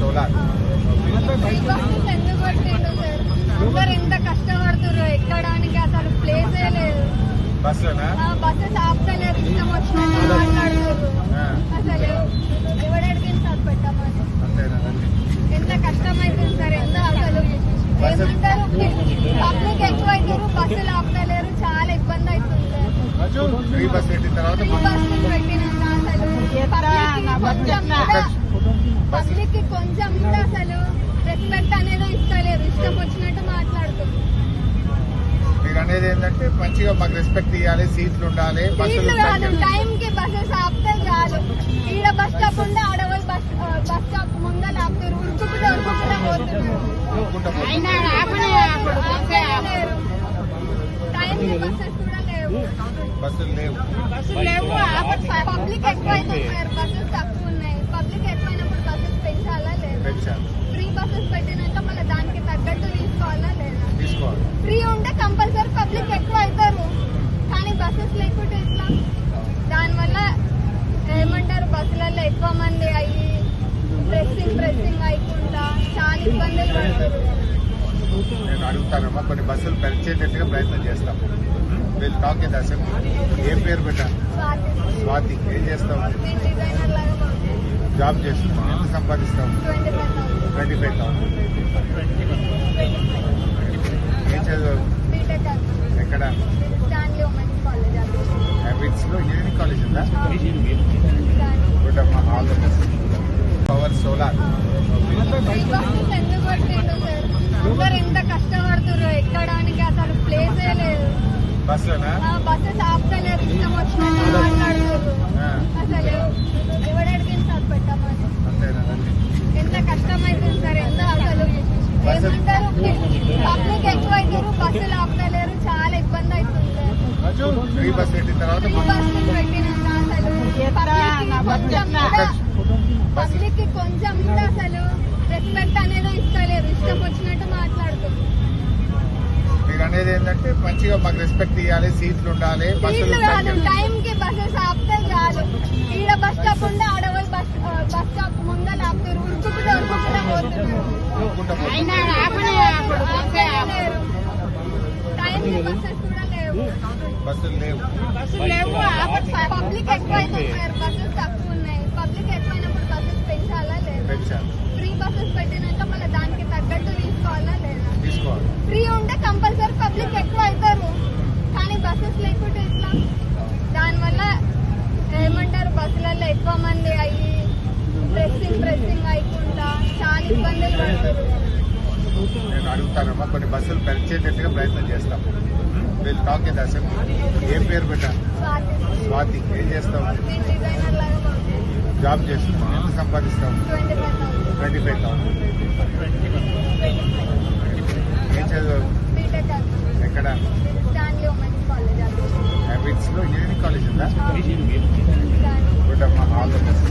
Solar. అందరు ఎంత కష్టపడుతున్నారు ఎక్కడానికి, అసలు ప్లేసే లేదు. బస్సులోనా? బస్సెస్ ఆపుతలేరు, ఇష్టం వచ్చినట్టు మాట్లాడుతున్నారు. అసలు ఎవడడిగిన సార్ పెట్టమని. ఎంత కష్టమైతుంది సార్, ఎంత అసలు ఏమంటారు, పబ్లిక్ ఎక్కువైతారు, బస్సులు ఆపుతలేరు, చాలా ఇబ్బంది అవుతుంది సార్. ఫ్రీ బస్ పెట్టిన తర్వాత పబ్లిక్ కి కొంచెం కూడా అసలు రెస్పెక్ట్ అనేది ఇస్తలేరు, ఇష్టం వచ్చినట్టు మాట్లాడుతున్నారు. మీరు అనేది ఏంటంటే మంచిగా మాకు రెస్పెక్ట్ ఇవ్వాలి, సీట్లు ఉండాలి, బస్సులు టైం కి బస్సెస్ ఆపితే చాలు. ఈడ బస్ స్టాప్ ఉంటే ఆడవాళ్ళు బస్ స్టాప్ ముందర ఆపుతారు, ఉరుకుకుంటూ టైం కి బస్సెస్ కూడా లేవు, బస్సులు లేవు. పబ్లిక్ ఎక్కువ అవుతుంది సార్, బస్సెస్ తక్కువ ఉన్నాయి. పబ్లిక్ ఎక్కువైనప్పుడు బస్సెస్ పెంచాలా లేదా? ఫ్రీ బస్సెస్ పెట్టినాక మళ్ళీ దానికి తగ్గట్టు తీసుకోవాలా లేదా? ఫ్రీ ఉంటే కంపల్సరీ పబ్లిక్ ఎక్కువ అవుతారు, కానీ బస్సెస్ లేకుంటే ఇట్లా. దానివల్ల ఏమంటారు, బస్సులలో ఎక్కువ మంది అయ్యి ప్రెస్సింగ్ అయ్యకుండా చాలా ఇబ్బందులు పడుతుంది. నేను అడుగుతానమ్మా, కొన్ని బస్సులు పెంచేటట్టుగా ప్రయత్నం చేస్తాం. వీళ్ళు టాక్ ఇన్ అసెంబ్లీ. ఏం పేరు పెట్టా? స్వాతి. ఏం చేస్తావు? జాబ్ చేస్తున్నావు. ఎంత సంపాదిస్తావు? 25,000. ఏం చదువు? ఎక్కడ? హ్యాబిట్స్ లో ఇంజనీరింగ్ కాలేజ్ ఉందా? గుడ్ అమ్మా, all the best. Power solar. అందరు ఎంత కష్టపడుతున్నారు ఎక్కడానికి, అసలు ప్లేసే లేదు. బస్సులోనా? బస్సెస్ ఆపుతలేరు, ఇష్టం వచ్చినట్టు మాట్లాడుతున్నారు. అసలు ఎవడడిగిన సార్ పెట్టమని. ఎంత కష్టమైతుంది సార్, ఎంత అసలు ఏమంటారు, పబ్లిక్ ఎక్కువైతారు, బస్సులు ఆపుతలేరు, చాలా ఇబ్బంది అవుతుంది సార్. ఫ్రీ బస్ పెట్టిన తర్వాత పబ్లిక్ కి కొంచెం కూడా అసలు రెస్పెక్ట్ అనేది ఇస్తలేరు, ఇష్టం వచ్చినట్టు మాట్లాడుతున్నారు. మీరు అనేది ఏంటంటే మంచిగా మాకు రెస్పెక్ట్ ఇవ్వాలి, సీట్లు ఉండాలి, బస్సులు టైం కి బస్సెస్ ఆపితే చాలు. ఈడ బస్ స్టాప్ ఉంటే ఆడవాళ్ళు బస్ స్టాప్ ముందర ఆపుతారు, ఉరుకుకుంటూ టైం కి బస్సెస్ కూడా లేవు, బస్సులు లేవు. పబ్లిక్ ఎక్కువ అవుతుంది సార్, బస్సెస్ తక్కువ ఉన్నాయి. పబ్లిక్ ఎక్కువైనప్పుడు బస్సెస్ పెంచాలా లేదా? ఫ్రీ బస్సెస్ పెట్టినాక మళ్ళీ దానికి తగ్గట్టు తీసుకోవాలా లేదా? ఫ్రీ ఉంటే కంపల్సరీ పబ్లిక్ ఎక్కువ అవుతారు, కానీ బస్సెస్ లేకుంటే ఇట్లా. దానివల్ల ఏమంటారు, బస్సులలో ఎక్కువ మంది అయ్యి ప్రెస్సింగ్ అయ్యకుండా చాలా ఇబ్బందులు పడుతుంది. నేను అడుగుతానమ్మా, కొన్ని బస్సులు పెంచేటట్టుగా ప్రయత్నం చేస్తాం. వీళ్ళు టాక్ ఇన్ అసెంబ్లీ. ఏం పేరు పెట్టా? స్వాతి. ఏం చేస్తావు? జాబ్ చేస్తున్నావు. ఎంత సంపాదిస్తావు? 25,000. ఏం చదువు? ఎక్కడ? హ్యాబిట్స్ లో ఇంజనీరింగ్ కాలేజ్ ఉందా? గుడ్ అమ్మా, ఆల్ ద బెస్ట్.